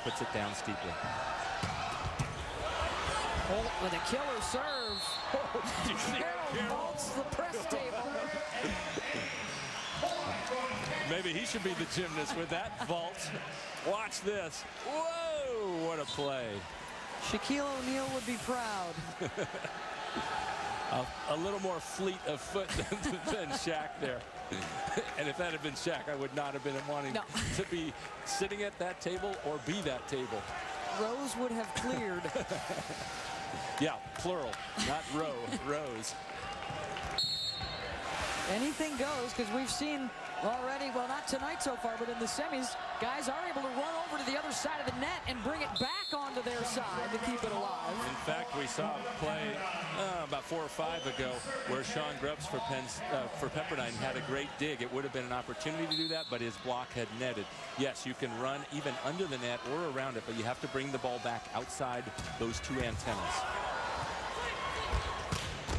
puts it down steeply. Holt with a killer serve. Carroll vaults the press table. Maybe he should be the gymnast with that vault. Watch this. Whoa, what a play. Shaquille O'Neal would be proud. A little more fleet of foot than Shaq there. And if that had been Shaq, I would not have been wanting to be sitting at that table or be that table. Rose would have cleared. Yeah, plural, not row, Rose. Anything goes, because we've seen already, well, not tonight so far, but in the semis, guys are able to run over to the other side of the net and bring it back onto their side to keep it alive. In fact, we saw a play about 4 or 5 ago where Sean Grubbs for Pepperdine had a great dig. It would have been an opportunity to do that, but his block had netted. Yes, you can run even under the net or around it, but you have to bring the ball back outside those 2 antennas.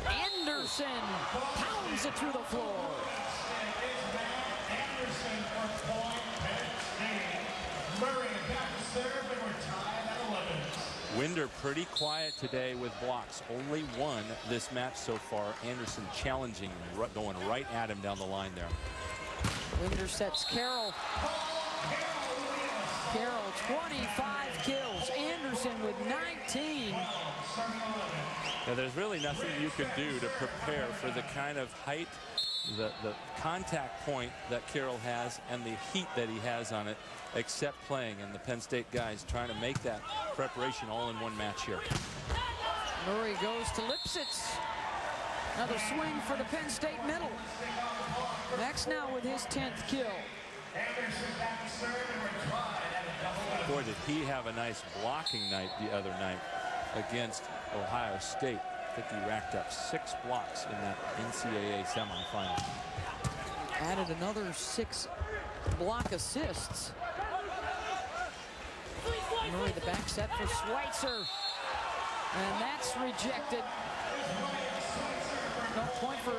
Anderson pounds it through the floor. Winder pretty quiet today with blocks. Only 1 this match so far. Anderson challenging, going right at him down the line there. Winder sets Carroll. Carroll 25 kills. Anderson with 19. Now, there's really nothing you can do to prepare for the kind of height, the contact point that Carroll has and the heat that he has on it, except playing. And the Penn State guys trying to make that preparation all in one match here. Murray goes to Lipsitz. Another swing for the Penn State middle. Max now with his 10th kill. Boy, did he have a nice blocking night the other night against Ohio State. I think he racked up 6 blocks in that NCAA semifinal. Added another 6 block assists. Murray the back set for Schweitzer. And that's rejected. No point for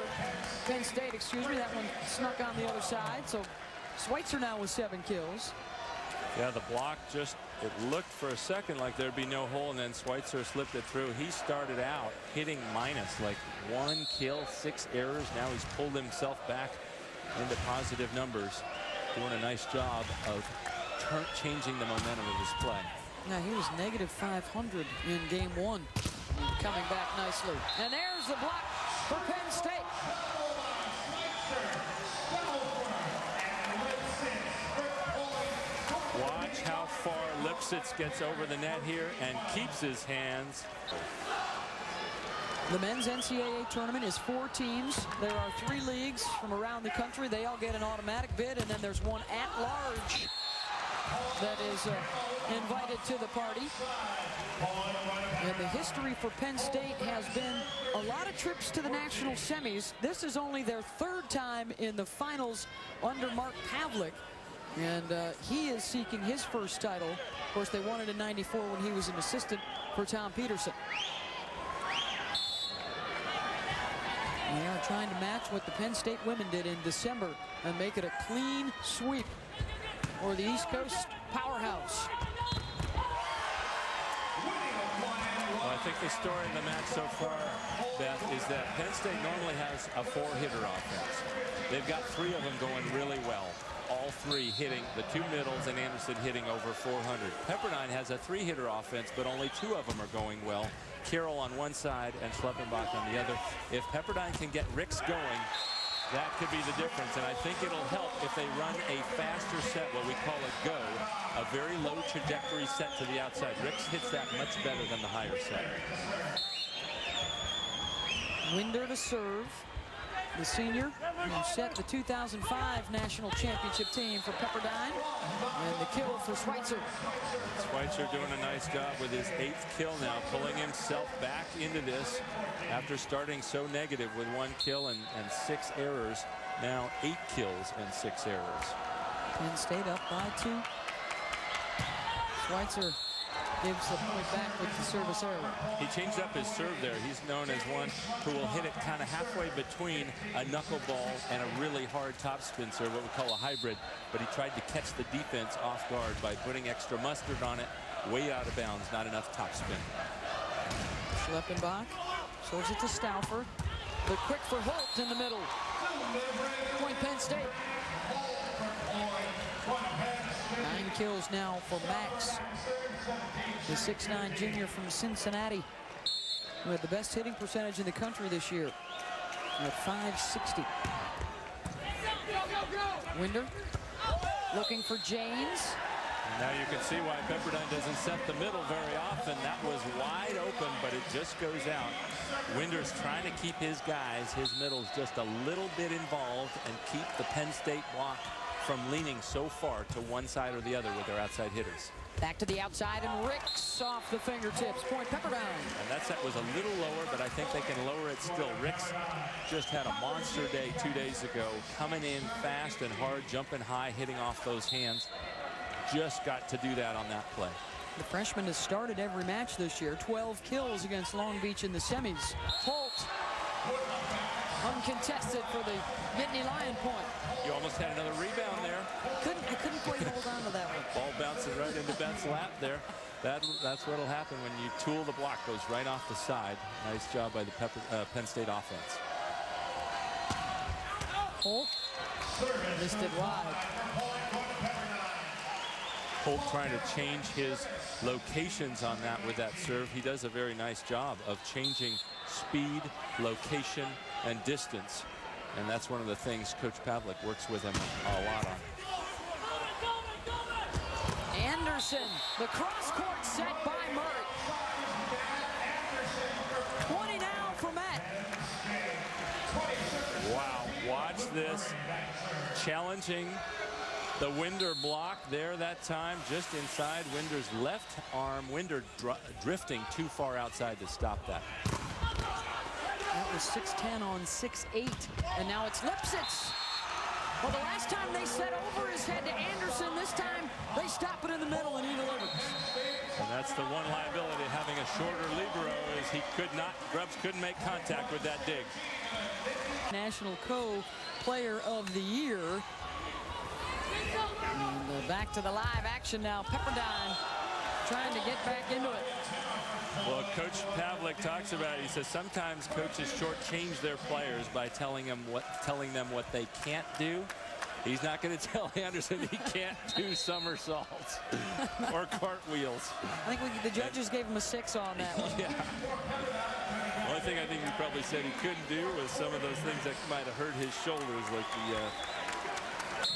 Penn State, excuse me. That one snuck on the other side. So Schweitzer now with 7 kills. Yeah, the block just, it looked for a second like there'd be no hole, and then Schweitzer slipped it through. He started out hitting minus, like 1 kill, 6 errors. Now he's pulled himself back into positive numbers, doing a nice job of changing the momentum of his play. Now he was negative 500 in game 1. Coming back nicely. And there's the block for Penn State. Watch how far Lipsitz gets over the net here and keeps his hands. The men's NCAA tournament is 4 teams. There are 3 leagues from around the country. They all get an automatic bid, and then there's one at-large that is invited to the party. And the history for Penn State has been a lot of trips to the national semis. This is only their 3rd time in the finals under Mark Pavlik. And he is seeking his first title. Of course, they won it in '94 when he was an assistant for Tom Peterson. They are trying to match what the Penn State women did in December and make it a clean sweep for the East Coast powerhouse. Well, I think the story in the match so far, Beth, is that Penn State normally has a 4-hitter offense. They've got 3 of them going really well. All 3 hitting, the 2 middles and Anderson hitting over 400. Pepperdine has a 3-hitter offense, but only 2 of them are going well. Carroll on one side and Schleppenbach on the other. If Pepperdine can get Ricks going, that could be the difference. And I think it'll help if they run a faster set, what we call a go, a very low trajectory set to the outside. Ricks hits that much better than the higher set. Winder to serve. The senior who set the 2005 national championship team for Pepperdine. And the kill for Schweitzer. Schweitzer doing a nice job with his 8th kill now, pulling himself back into this after starting so negative with 1 kill and 6 errors. Now 8 kills and 6 errors. Penn State up by 2. Schweitzer gives the point back with the service error. He changed up his serve there. He's known as one who will hit it kind of halfway between a knuckleball and a really hard topspin serve, what we call a hybrid. But he tried to catch the defense off guard by putting extra mustard on it, way out of bounds, not enough topspin. Schleppenbach serves it to Stauffer. The quick for Holt in the middle. Point Penn State. 9 kills now for Max, the 6'9" junior from Cincinnati, who had the best hitting percentage in the country this year at .560. Winder looking for James. And now you can see why Pepperdine doesn't set the middle very often. That was wide open, but it just goes out. Winder's trying to keep his guys, his middles, just a little bit involved and keep the Penn State block from leaning so far to one side or the other with their outside hitters. Back to the outside, and Ricks off the fingertips. Point Pepperdine. And that set was a little lower, but I think they can lower it still. Ricks just had a monster day 2 days ago, coming in fast and hard, jumping high, hitting off those hands. Just got to do that on that play. The freshman has started every match this year. 12 kills against Long Beach in the semis. Holt, uncontested for the Nittany Lion point. You almost had another rebound there. I couldn't quite hold on to that one. Ball bouncing right into Ben's lap there. That's what'll happen when you tool the block. Goes right off the side. Nice job by the Penn State offense. Holt missed it wide. Holt trying to change his locations on that with that serve. He does a very nice job of changing speed, location, and distance. And that's one of the things Coach Pavlik works with him a lot on. Anderson, the cross-court set by Murray. 20 now for Matt. Wow, watch this. Challenging the Winder block there that time, just inside Winder's left arm. Winder drifting too far outside to stop that. That was 6'10" on 6'8", and now it's Lipsitz. Well, the last time they set over his head to Anderson, this time they stop it in the middle and he delivers. And that's the one liability of having a shorter libero is Grubbs couldn't make contact with that dig. National Co-Player of the Year. And back to the live action now. Pepperdine trying to get back into it. Well, Coach Pavlik talks about it. He says sometimes coaches shortchange their players by telling them what they can't do. He's not going to tell Anderson he can't do somersaults or cartwheels. I think the judges gave him a 6 on that one. Yeah. The only thing I think he probably said he couldn't do was some of those things that might have hurt his shoulders, like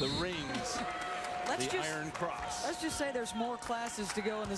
the rings, the Iron Cross. Let's just say there's more classes to go in this